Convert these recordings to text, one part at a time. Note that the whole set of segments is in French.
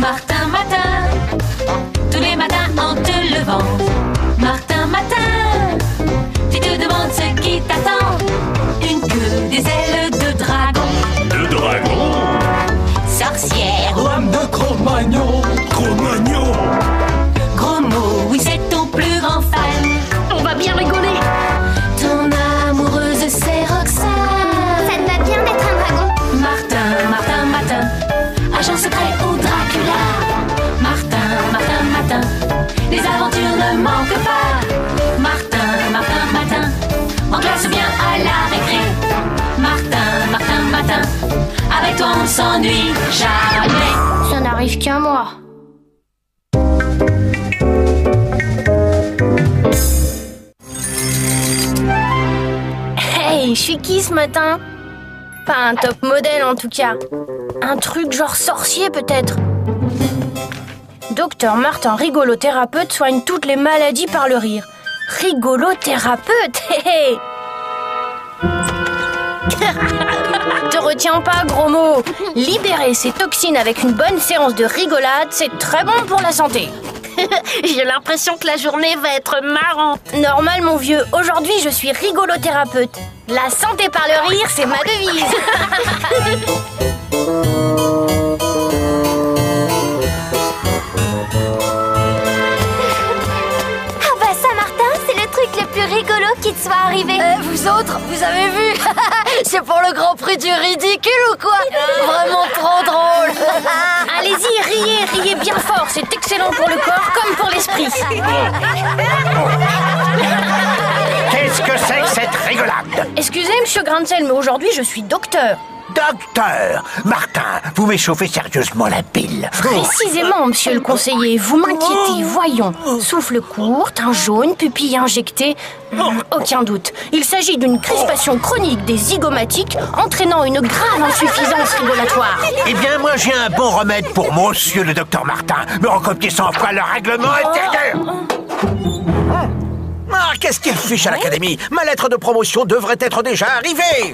Martin Matin, tous les matins en te levant. Martin Matin, tu te demandes ce qui t'attend. Une queue, des ailes de dragon. De dragon? Sorcière, Lame de Cro-Magnon. Cro-Magnon? gros mot, oui c'est ton plus grand fan. On va bien rigoler. Ton amoureuse c'est Roxane. Ça te va bien d'être un dragon. Martin, Martin, Matin, agent secret ou Dracula. Martin, Martin, Matin, les aventures ne manquent pas. Martin, Martin, Matin, en classe ou bien à la récré. Martin, Martin, Matin, avec toi on s'ennuie jamais. Ça n'arrive qu'à moi. Hey, je suis qui ce matin? Pas un top modèle en tout cas. Un truc genre sorcier peut-être. Docteur Martin, rigolothérapeute, soigne toutes les maladies par le rire. Rigolothérapeute, hé hé. Te retiens pas, gros mot. Libérer ces toxines avec une bonne séance de rigolade, c'est très bon pour la santé. J'ai l'impression que la journée va être marrante. Normal, mon vieux. Aujourd'hui, je suis rigolothérapeute. La santé par le rire, c'est ma devise. Ah bah ça, Martin, c'est le truc le plus rigolo qui te soit arrivé. Vous autres, vous avez vu? C'est pour le Grand Prix du ridicule ou quoi? Vraiment trop drôle. Allez-y, riez bien fort. C'est excellent pour le corps comme pour l'esprit. Qu'est-ce que c'est que cette rigolade? Excusez, monsieur Grandsel, mais aujourd'hui, je suis docteur. Docteur Martin, vous m'échauffez sérieusement la pile. Précisément, monsieur le conseiller, vous m'inquiétez, voyons. Souffle court, teint jaune, pupille injectée. Aucun doute. Il s'agit d'une crispation chronique des zygomatiques entraînant une grave insuffisance rigolatoire. Eh bien, moi, j'ai un bon remède pour monsieur le docteur Martin. Me recopier 100 fois le règlement intérieur. Ah, qu'est-ce qu'il fiche à l'académie? Ma lettre de promotion devrait être déjà arrivée.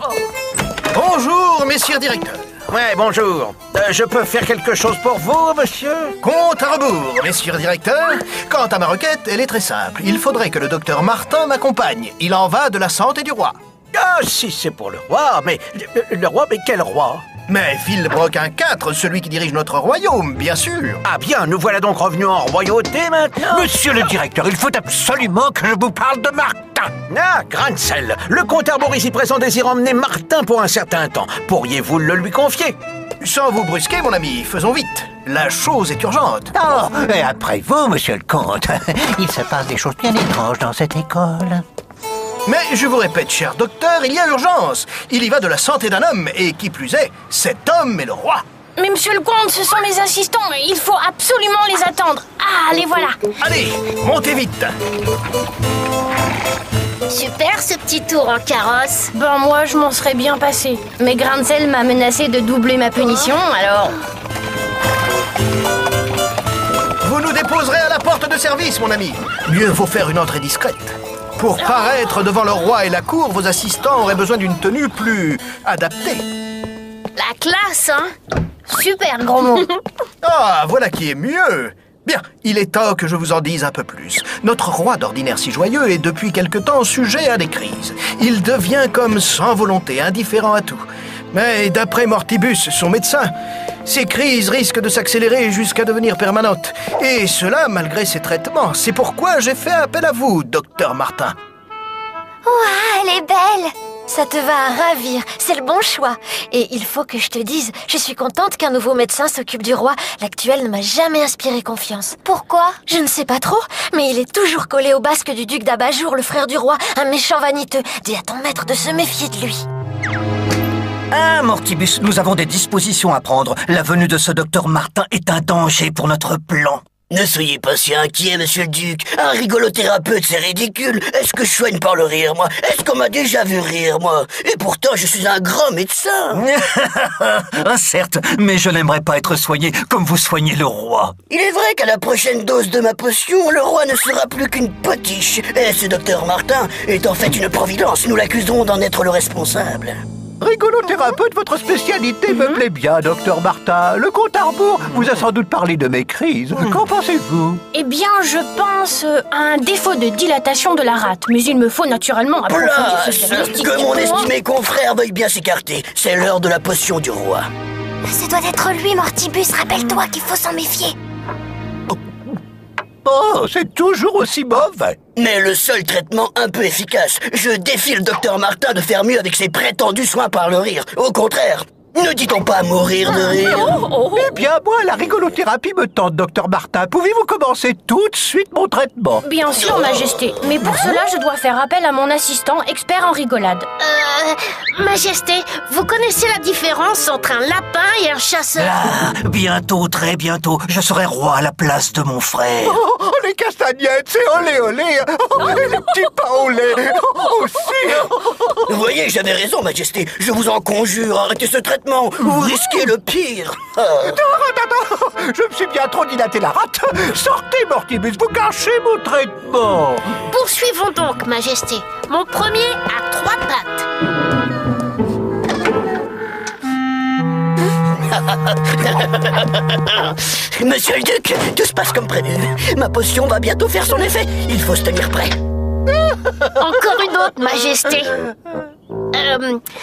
Bonjour, messieurs directeurs. Ouais, bonjour. Je peux faire quelque chose pour vous, monsieur? Compte à rebours, messieurs directeurs. Quant à ma requête, elle est très simple. Il faudrait que le docteur Martin m'accompagne. Il en va de la santé du roi. Ah, si c'est pour le roi, mais... Le roi, mais quel roi? Mais Villebrequin IV, celui qui dirige notre royaume, bien sûr. Ah bien, nous voilà donc revenus en royauté maintenant. Monsieur le directeur, il faut absolument que je vous parle de Martin. Ah, Grandsel, le comte Arboris ici présent désire emmener Martin pour un certain temps. Pourriez-vous le lui confier? Sans vous brusquer, mon ami, faisons vite. La chose est urgente. Oh, et après vous, monsieur le comte. Il se passe des choses bien étranges dans cette école. Mais je vous répète, cher docteur, il y a urgence. Il y va de la santé d'un homme, et qui plus est, cet homme est le roi. Mais monsieur le comte, ce sont mes assistants. Il faut absolument les attendre. Ah, les voilà. Allez, montez vite. Super ce petit tour en carrosse. Ben moi, je m'en serais bien passé. Mais Grandsel m'a menacé de doubler ma punition, alors... Vous nous déposerez à la porte de service, mon ami. Mieux vaut faire une entrée discrète. Pour paraître devant le roi et la cour, vos assistants auraient besoin d'une tenue plus adaptée. La classe, hein? Super, gros mot. Ah, voilà qui est mieux. Bien, il est temps que je vous en dise un peu plus. Notre roi, d'ordinaire si joyeux, est depuis quelque temps sujet à des crises. Il devient comme sans volonté, indifférent à tout. Mais d'après Mortibus, son médecin, ces crises risquent de s'accélérer jusqu'à devenir permanentes. Et cela malgré ses traitements. C'est pourquoi j'ai fait appel à vous, docteur Martin. Ouah, elle est belle. Ça te va ravir, c'est le bon choix. Et il faut que je te dise, je suis contente qu'un nouveau médecin s'occupe du roi. L'actuel ne m'a jamais inspiré confiance. Pourquoi? Je ne sais pas trop, mais il est toujours collé au basque du duc d'Abajour, le frère du roi, un méchant vaniteux. Dis à ton maître de se méfier de lui. Ah, Mortibus, nous avons des dispositions à prendre. La venue de ce docteur Martin est un danger pour notre plan. Ne soyez pas si inquiet, monsieur le duc. Un rigolothérapeute, c'est ridicule. Est-ce que je soigne par le rire, moi? Est-ce qu'on m'a déjà vu rire, moi? Et pourtant, je suis un grand médecin. Certes, mais je n'aimerais pas être soigné comme vous soignez le roi. Il est vrai qu'à la prochaine dose de ma potion, le roi ne sera plus qu'une potiche. Et ce docteur Martin est en fait une providence. Nous l'accuserons d'en être le responsable. Rigolothérapeute, votre spécialité me plaît bien, docteur Martin. Le compte à rebours vous a sans doute parlé de mes crises. Qu'en pensez-vous? Eh bien, je pense à un défaut de dilatation de la rate. Mais il me faut naturellement approfondir ce Place! diagnostic. Que mon estimé confrère veuille bien s'écarter. C'est l'heure de la potion du roi. Ce doit être lui, Mortibus. Rappelle-toi qu'il faut s'en méfier. Oh, c'est toujours aussi mauvais. Mais le seul traitement un peu efficace, je défie le docteur Martin de faire mieux avec ses prétendus soins par le rire. Au contraire, ne dit-on pas mourir de rire? Eh bien, moi, la rigolothérapie me tente, docteur Martin. Pouvez-vous commencer tout de suite mon traitement? Bien sûr, Majesté. Mais pour cela, je dois faire appel à mon assistant, expert en rigolade. Majesté, vous connaissez la différence entre un lapin et un chasseur? Là, bientôt, très bientôt, je serai roi à la place de mon frère. Oh, les castagnettes, c'est olé olé. Oh, et les petits pains au lait. Oh, aussi. Vous voyez, j'avais raison, Majesté. Je vous en conjure, arrêtez ce traitement. Vous risquez le pire. Attends, je me suis bien trop dilaté la rate. Sortez, Mortibus, vous gâchez mon traitement. Poursuivons donc, Majesté. Mon premier a 3 pattes. Monsieur le Duc, tout se passe comme prévu. Ma potion va bientôt faire son effet. Il faut se tenir prêt. Encore une autre, Majesté.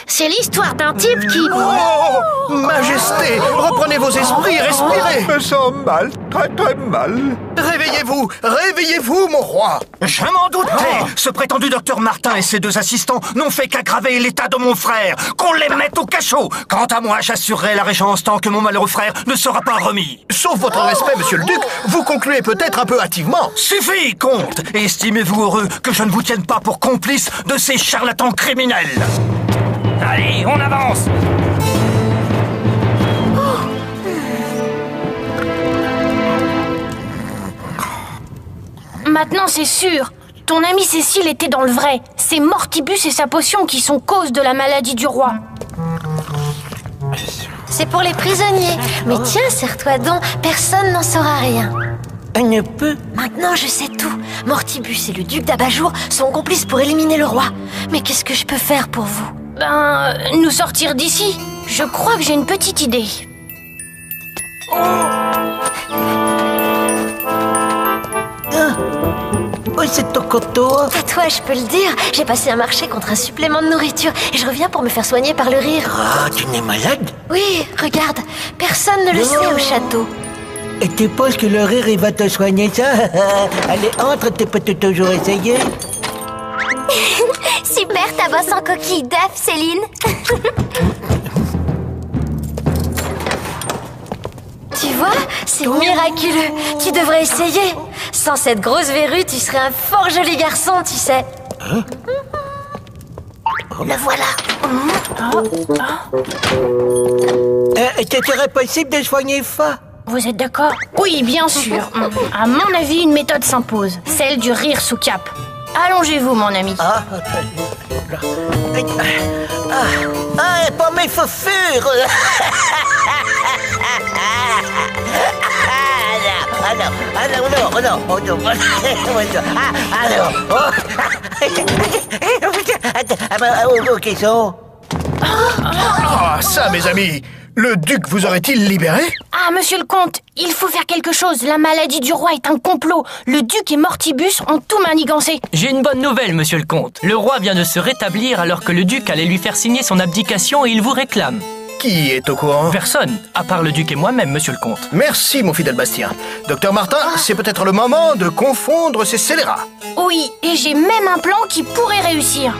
C'est l'histoire d'un type qui... Oh, Majesté, reprenez vos esprits, respirez. Je me sens mal, très très mal. Réveillez-vous, réveillez-vous, mon roi. Je m'en doutais. Ce prétendu docteur Martin et ses 2 assistants n'ont fait qu'aggraver l'état de mon frère. Qu'on les mette au cachot. Quant à moi, j'assurerai la régence tant que mon malheureux frère ne sera pas remis. Sauf votre respect, monsieur le duc, vous concluez peut-être un peu hâtivement. Suffit, comte. Estimez-vous heureux que je ne vous tienne pas pour complice de ces charlatans criminels. Allez, on avance. Maintenant, c'est sûr. Ton amie Cécile était dans le vrai. C'est Mortibus et sa potion qui sont cause de la maladie du roi. C'est pour les prisonniers. Mais tiens, serre-toi donc, personne n'en saura rien. Ne peut. Maintenant, je sais tout. Mortibus et le duc d'Abajour sont complices pour éliminer le roi. Mais qu'est-ce que je peux faire pour vous? Nous sortir d'ici. Je crois que j'ai une petite idée. Oh, c'est ton coteau. À toi, je peux le dire. J'ai passé un marché contre un supplément de nourriture et je reviens pour me faire soigner par le rire. Ah, tu n'es malade? Oui, regarde. Personne ne le sait au château. Et tu penses que le rire, il va te soigner ça? Allez, entre, tu peux toujours essayer. Super, ta bosse en coquille d'œuf, Céline. Tu vois, c'est miraculeux. Tu devrais essayer. Sans cette grosse verrue, tu serais un fort joli garçon, tu sais. Le voilà. Ce serait possible de soigner ça? Vous êtes d'accord? Oui, bien sûr. À mon avis, une méthode s'impose. Celle du rire sous cape. Allongez-vous, mon ami. Pas mes chaussures. Ah, ça, mes amis. Le duc vous aurait-il libéré? Ah, monsieur le comte, il faut faire quelque chose. La maladie du roi est un complot. Le duc et Mortibus ont tout manigancé. J'ai une bonne nouvelle, monsieur le comte. Le roi vient de se rétablir alors que le duc allait lui faire signer son abdication et il vous réclame. Qui est au courant? Personne, à part le duc et moi-même, monsieur le comte. Merci, mon fidèle Bastien. Docteur Martin, c'est peut-être le moment de confondre ces scélérats. Oui, et j'ai même un plan qui pourrait réussir.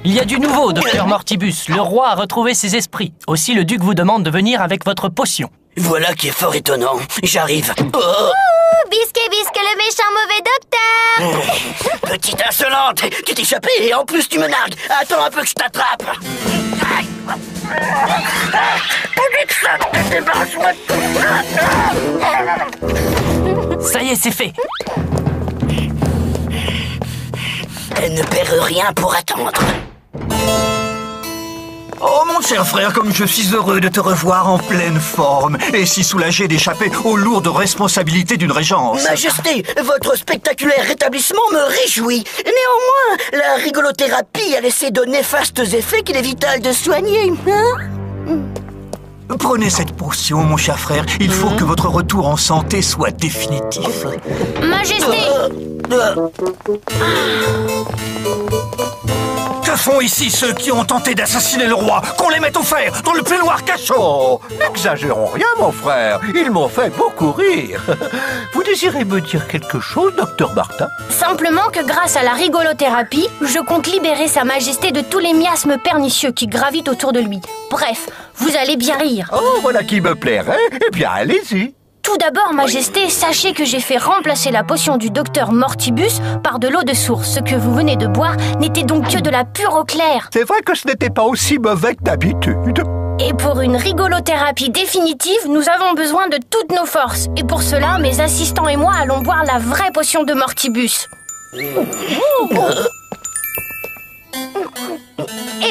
Il y a du nouveau, docteur Mortibus. Le roi a retrouvé ses esprits. Aussi, le duc vous demande de venir avec votre potion. Voilà qui est fort étonnant. J'arrive. Bisque, le méchant mauvais docteur. Petite insolente, tu t'es échappée et en plus tu me nargues. Attends un peu que je t'attrape. Ça y est, c'est fait. Elle ne perd rien pour attendre. Oh mon Mon cher frère, comme je suis heureux de te revoir en pleine forme et si soulagé d'échapper aux lourdes responsabilités d'une régence. Majesté, votre spectaculaire rétablissement me réjouit. Néanmoins, la rigolothérapie a laissé de néfastes effets qu'il est vital de soigner. Prenez cette potion, mon cher frère. Il faut que votre retour en santé soit définitif. Majesté! Que font ici ceux qui ont tenté d'assassiner le roi? Qu'on les mette au fer, dans le plus noir cachot! Oh, n'exagérons rien, mon frère. Ils m'ont fait beaucoup rire. Vous désirez me dire quelque chose, docteur Martin? Simplement que grâce à la rigolothérapie, je compte libérer Sa Majesté de tous les miasmes pernicieux qui gravitent autour de lui. Bref, vous allez bien rire. Oh, voilà qui me plairait. Eh bien, allez-y. Tout d'abord, Majesté, sachez que j'ai fait remplacer la potion du docteur Mortibus par de l'eau de source. Ce que vous venez de boire n'était donc que de la pure eau claire. C'est vrai que ce n'était pas aussi mauvais que d'habitude. Et pour une rigolothérapie définitive, nous avons besoin de toutes nos forces. Et pour cela, mes assistants et moi allons boire la vraie potion de Mortibus. Et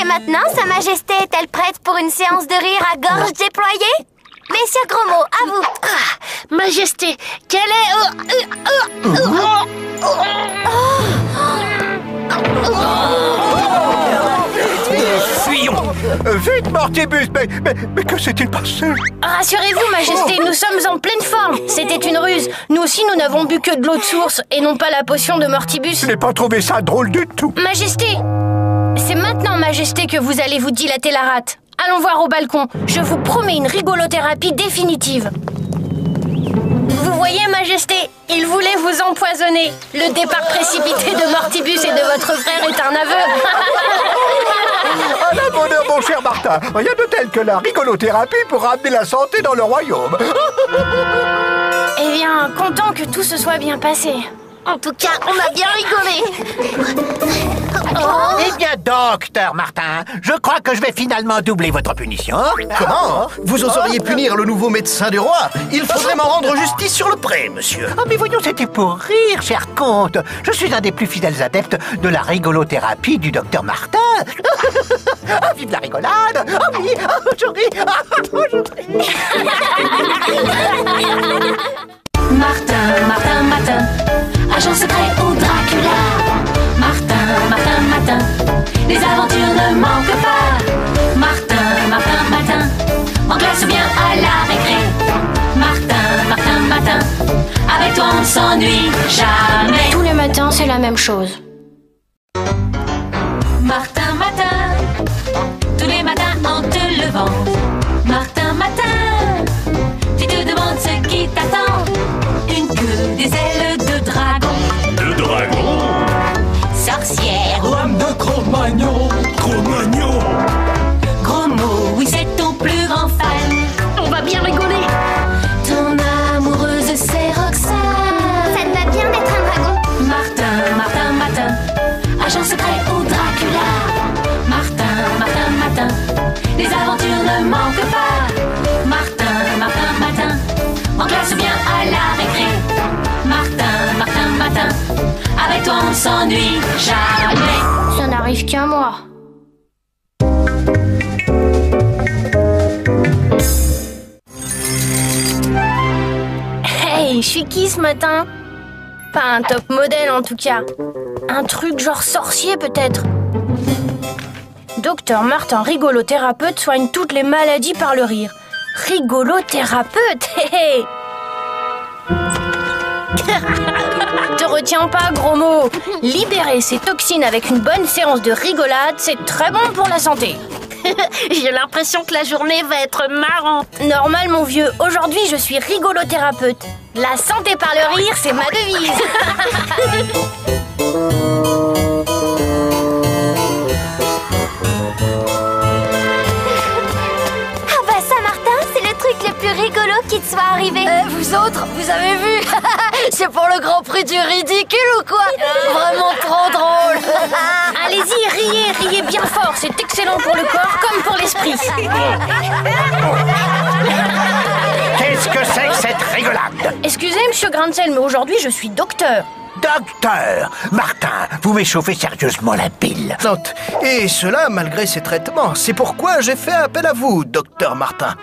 maintenant, Sa Majesté est-elle prête pour une séance de rire à gorge déployée? Messieurs Gros-Mot, à vous. Majesté, quelle est... Fuyons! Vite, Mortibus, mais que s'est-il passé? Rassurez-vous, Majesté, nous sommes en pleine forme. C'était une ruse. Nous aussi, nous n'avons bu que de l'eau de source et non pas la potion de Mortibus. Je n'ai pas trouvé ça drôle du tout. Majesté, c'est maintenant, Majesté, que vous allez vous dilater la rate. Allons voir au balcon. Je vous promets une rigolothérapie définitive. Vous voyez, Majesté, il voulait vous empoisonner. Le départ précipité de Mortibus et de votre frère est un aveu. À la bonne heure, mon cher Martin. Rien de tel que la rigolothérapie pour ramener la santé dans le royaume. Eh bien, content que tout se soit bien passé. En tout cas, on a bien rigolé. Eh bien, docteur Martin, je crois que je vais finalement doubler votre punition. Comment? Vous oseriez punir le nouveau médecin du roi? Il faudrait m'en rendre justice sur le pré, monsieur. Oh, mais voyons, c'était pour rire, cher comte. Je suis un des plus fidèles adeptes de la rigolothérapie du docteur Martin. Ah, vive la rigolade! Ah oui, je ris. Je ris. Martin, Martin, Martin, agent secret au Dracula. Martin, Martin, Martin, les aventures ne manquent pas. Martin, Martin, Martin, en classe ou bien à la récré. Martin, Martin, Martin, avec toi on ne s'ennuie jamais. Tous les matins, c'est la même chose. Martin, Martin, tous les matins en te levant. Martin, Martin, tu te demandes ce qui t'attend. Une queue, des ailes de dragon. De dragon? Sorcière, Lame de Cro-Magnon. Cro-Magnon? gros mot, oui c'est ton plus grand fan. On va bien rigoler. Ton amoureuse c'est Roxane. Ça te va bien d'être un dragon? Martin, Martin, Martin, agent secret au Dracula. Martin, Martin, Martin, les aventures ne manquent pas. Martin, Martin, Martin, en classe ou bien à la récré. Martin, Martin, Martin, avec toi on s'ennuie jamais. Ça n'arrive qu'à moi. Hey, je suis qui ce matin? Pas un top modèle en tout cas. Un truc genre sorcier peut-être. Docteur Martin, rigolothérapeute, soigne toutes les maladies par le rire. Rigolothérapeute, hé hé. Te retiens pas, gros mot. Libérer ces toxines avec une bonne séance de rigolade, c'est très bon pour la santé. J'ai l'impression que la journée va être marrante. Normal, mon vieux. Aujourd'hui, je suis rigolothérapeute. La santé par le rire, c'est ma devise. Ah bah Saint-Martin, c'est le truc le plus rigolo qui te soit arrivé. Vous autres, vous avez vu? C'est pour le grand prix du ridicule ou quoi? Vraiment trop drôle. Allez-y, riez bien fort. C'est excellent pour le corps comme pour l'esprit. Qu'est-ce que c'est que cette rigolade? Excusez, monsieur Grancel, mais aujourd'hui, je suis docteur. Docteur Martin, vous m'échauffez sérieusement la pile. Et cela malgré ces traitements. C'est pourquoi j'ai fait appel à vous, docteur Martin.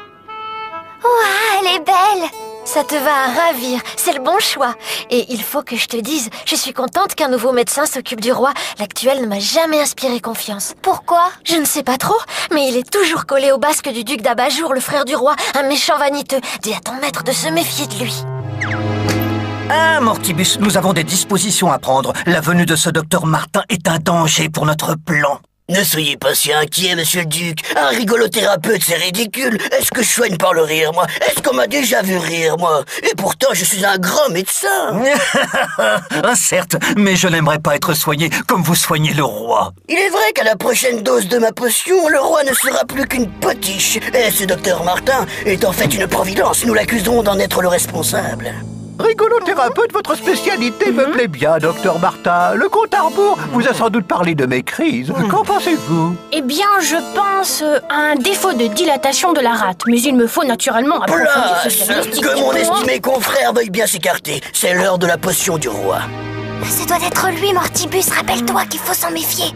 Ouah, elle est belle! Ça te va ravir, c'est le bon choix. Et il faut que je te dise, je suis contente qu'un nouveau médecin s'occupe du roi. L'actuel ne m'a jamais inspiré confiance. Pourquoi? Je ne sais pas trop, mais il est toujours collé au basque du duc d'Abajour, le frère du roi, un méchant vaniteux. Dis à ton maître de se méfier de lui. Ah, Mortibus, nous avons des dispositions à prendre. La venue de ce docteur Martin est un danger pour notre plan. Ne soyez pas si inquiet, monsieur le duc. Un rigolothérapeute, c'est ridicule. Est-ce que je soigne par le rire, moi? Est-ce qu'on m'a déjà vu rire, moi? Et pourtant, je suis un grand médecin. Certes, mais je n'aimerais pas être soigné comme vous soignez le roi. Il est vrai qu'à la prochaine dose de ma potion, le roi ne sera plus qu'une potiche. Et ce docteur Martin est en fait une providence. Nous l'accuserons d'en être le responsable. Rigolothérapeute, votre spécialité me plaît bien, docteur Martin. Le comte Arbour vous a sans doute parlé de mes crises. Qu'en pensez-vous? Eh bien, je pense à un défaut de dilatation de la rate. Mais il me faut naturellement approfondir ce diagnostic. Que mon estimé confrère veuille bien s'écarter. C'est l'heure de la potion du roi. Ce doit être lui, Mortibus. Rappelle-toi qu'il faut s'en méfier.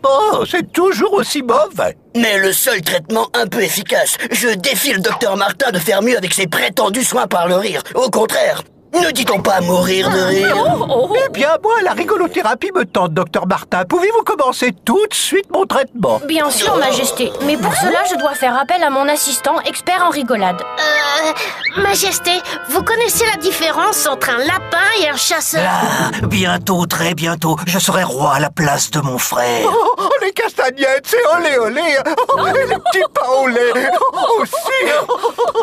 Oh, c'est toujours aussi mauvais. Mais le seul traitement un peu efficace, je défie le docteur Martin de faire mieux avec ses prétendus soins par le rire. Au contraire, ne dit-on pas mourir de rire? Eh bien, moi, la rigolothérapie me tente, docteur Martin. Pouvez-vous commencer tout de suite mon traitement? Bien sûr, Majesté. Mais pour cela, je dois faire appel à mon assistant, expert en rigolade. Majesté, vous connaissez la différence entre un lapin et un chasseur? Ah, bientôt, très bientôt, je serai roi à la place de mon frère. Oh, les castagnettes, c'est olé olé. Oh, et les petits pains au lait. Oh, aussi.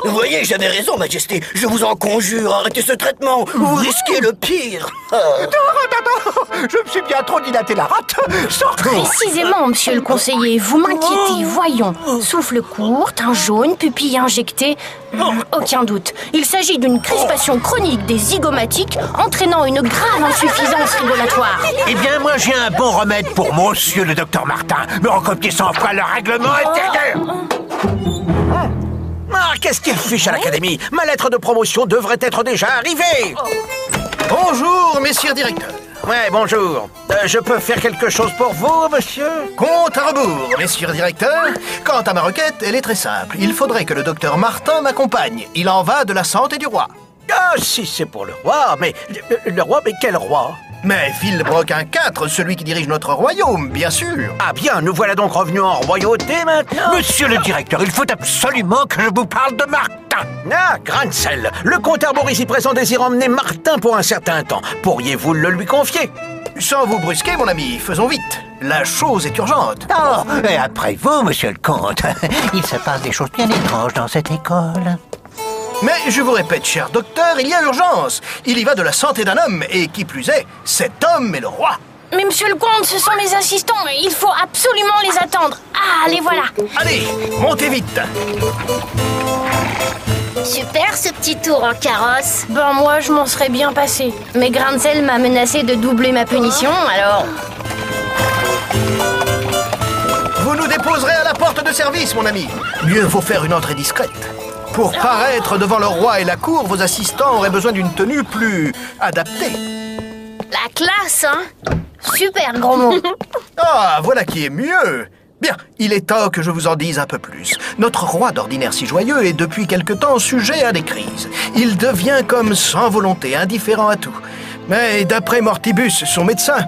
Vous voyez, j'avais raison, Majesté. Je vous en conjure, arrêtez ce traitement. Vous risquez le pire. Je me suis bien trop dilaté la rate. Sortez. Précisément, monsieur le conseiller, vous m'inquiétez. Voyons. Souffle court, teint jaune, pupille injectée. Aucun doute. Il s'agit d'une crispation chronique des zygomatiques entraînant une grave insuffisance rigolatoire. Eh bien, moi, j'ai un bon remède pour monsieur le docteur Martin. Me recopier sans froid le règlement intérieur. Ah, qu'est-ce qu'il fiche à l'académie? Ma lettre de promotion devrait être déjà arrivée. Bonjour, messieurs directeurs. Ouais, bonjour. Je peux faire quelque chose pour vous, monsieur? Compte à rebours, messieurs directeurs. Quant à ma requête, elle est très simple. Il faudrait que le docteur Martin m'accompagne. Il en va de la santé du roi. Ah, si c'est pour le roi, mais... Le roi, mais quel roi? Mais Villebrequin IV, celui qui dirige notre royaume, bien sûr. Ah bien, nous voilà donc revenus en royauté maintenant. Monsieur le directeur, il faut absolument que je vous parle de Martin. Ah, Grancel, le comte Arbour ici présent désire emmener Martin pour un certain temps. Pourriez-vous le lui confier? Sans vous brusquer, mon ami, faisons vite. La chose est urgente. Oh, et après vous, monsieur le comte. Il se passe des choses bien étranges dans cette école. Mais je vous répète, cher docteur, il y a urgence. Il y va de la santé d'un homme, et qui plus est, cet homme est le roi. Mais monsieur le comte, ce sont mes assistants. Il faut absolument les attendre. Ah, les voilà. Allez, montez vite. Super ce petit tour en carrosse. Ben moi, je m'en serais bien passé. Mais Grancel m'a menacé de doubler ma punition, alors... Vous nous déposerez à la porte de service, mon ami. Mieux vaut faire une entrée discrète. Pour paraître devant le roi et la cour, vos assistants auraient besoin d'une tenue plus adaptée. La classe, hein? Super gros mot. Ah, voilà qui est mieux. Bien, il est temps que je vous en dise un peu plus. Notre roi, d'ordinaire si joyeux, est depuis quelque temps sujet à des crises. Il devient comme sans volonté, indifférent à tout. Mais d'après Mortibus, son médecin,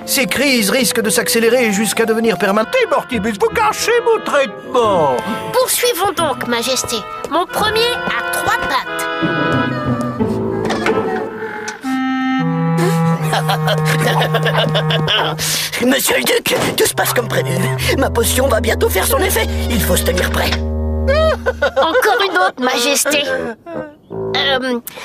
ces crises risquent de s'accélérer jusqu'à devenir permanentes. Mortibus, vous cachez mon traitement. Poursuivons donc, Majesté. Mon premier a 3 pattes. Monsieur le duc, tout se passe comme prévu. Ma potion va bientôt faire son effet. Il faut se tenir prêt. Encore une autre, Majesté.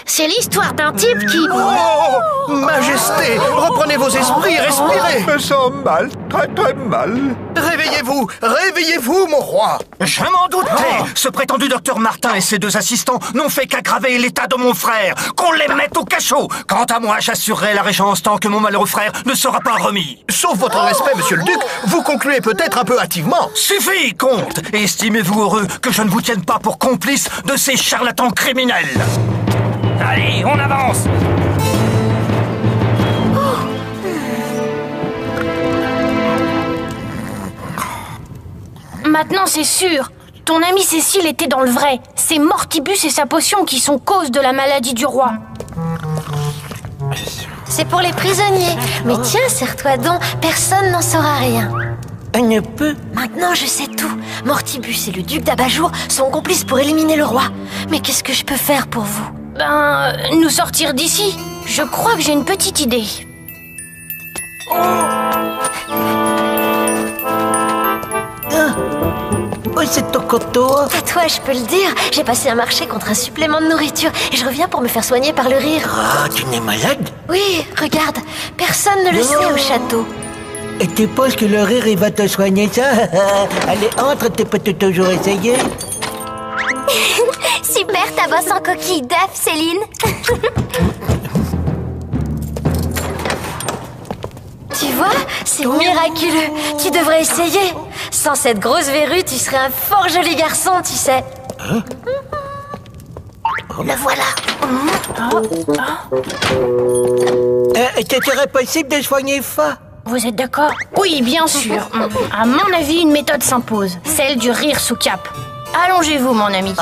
C'est l'histoire d'un type qui... Oh, Majesté, reprenez vos esprits, respirez. Je me sens mal, très très mal. Réveillez-vous, réveillez-vous, mon roi. Je m'en doutais. Ce prétendu docteur Martin et ses 2 assistants n'ont fait qu'aggraver l'état de mon frère. Qu'on les mette au cachot. Quant à moi, j'assurerai la régence tant que mon malheureux frère ne sera pas remis. Sauf votre respect, monsieur le duc, vous concluez peut-être un peu hâtivement. Suffit, comte. Estimez-vous heureux que je ne vous tienne pas pour complice de ces charlatans criminels. Allez, on avance. maintenant c'est sûr. Ton amie Cécile était dans le vrai. C'est Mortibus et sa potion qui sont cause de la maladie du roi. C'est pour les prisonniers. Mais tiens, serre-toi donc, personne n'en saura rien. Ne peut. Maintenant, je sais tout. Mortibus et le duc d'Abajour sont complices pour éliminer le roi. Mais qu'est-ce que je peux faire pour vous? Nous sortir d'ici. Je crois que j'ai une petite idée. Oh, c'est ton coteau. À toi, je peux le dire. J'ai passé un marché contre un supplément de nourriture et je reviens pour me faire soigner par le rire. Ah, tu n'es malade? Oui, regarde. Personne ne le sait au château. Et tu penses que le rire, il va te soigner ça? Allez, entre, tu peux toujours essayer. Super ta bosse en coquille d'œuf, Céline. Tu vois, c'est miraculeux. Tu devrais essayer. Sans cette grosse verrue, tu serais un fort joli garçon, tu sais. Hein? Le voilà. Ce serait possible de soigner Fa? Vous êtes d'accord? Oui, bien sûr. À mon avis, une méthode s'impose. Celle du rire sous cape. Allongez-vous, mon ami.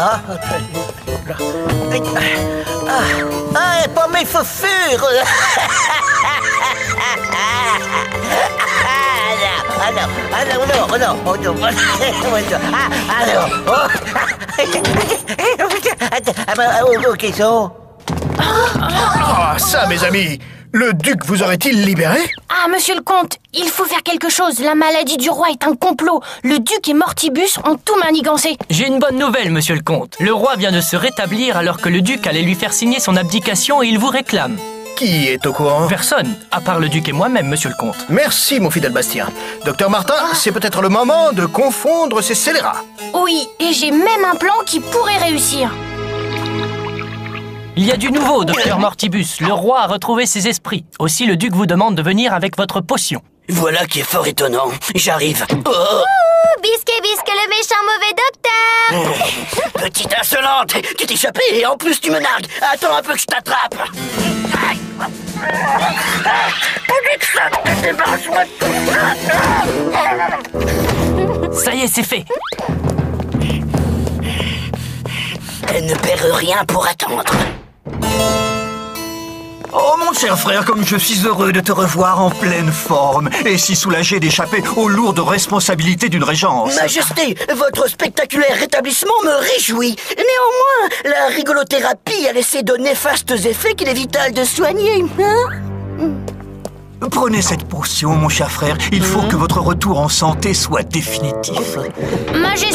Pas mes faussures. Ah, ça, mes amis, le duc vous aurait-il libéré? Ah, monsieur le comte, il faut faire quelque chose. La maladie du roi est un complot. Le duc et Mortibus ont tout manigancé. J'ai une bonne nouvelle, monsieur le comte. Le roi vient de se rétablir alors que le duc allait lui faire signer son abdication et il vous réclame. Qui est au courant? Personne, à part le duc et moi-même, monsieur le comte. Merci, mon fidèle Bastien. Docteur Martin, c'est peut-être le moment de confondre ces scélérats. Oui, et j'ai même un plan qui pourrait réussir. Il y a du nouveau, docteur Mortibus. Le roi a retrouvé ses esprits. Aussi, le duc vous demande de venir avec votre potion. Voilà qui est fort étonnant. J'arrive. Oh, Bisque, le méchant mauvais docteur. petite insolente, tu t'es échappée et en plus tu me nargues. Attends un peu que je t'attrape. Ça y est, c'est fait. Elle ne perd rien pour attendre. Oh mon cher frère, comme je suis heureux de te revoir en pleine forme et si soulagé d'échapper aux lourdes responsabilités d'une régence. Majesté, votre spectaculaire rétablissement me réjouit. Néanmoins, la rigolothérapie a laissé de néfastes effets qu'il est vital de soigner. Prenez cette potion, mon cher frère. Il faut que votre retour en santé soit définitif. Majesté,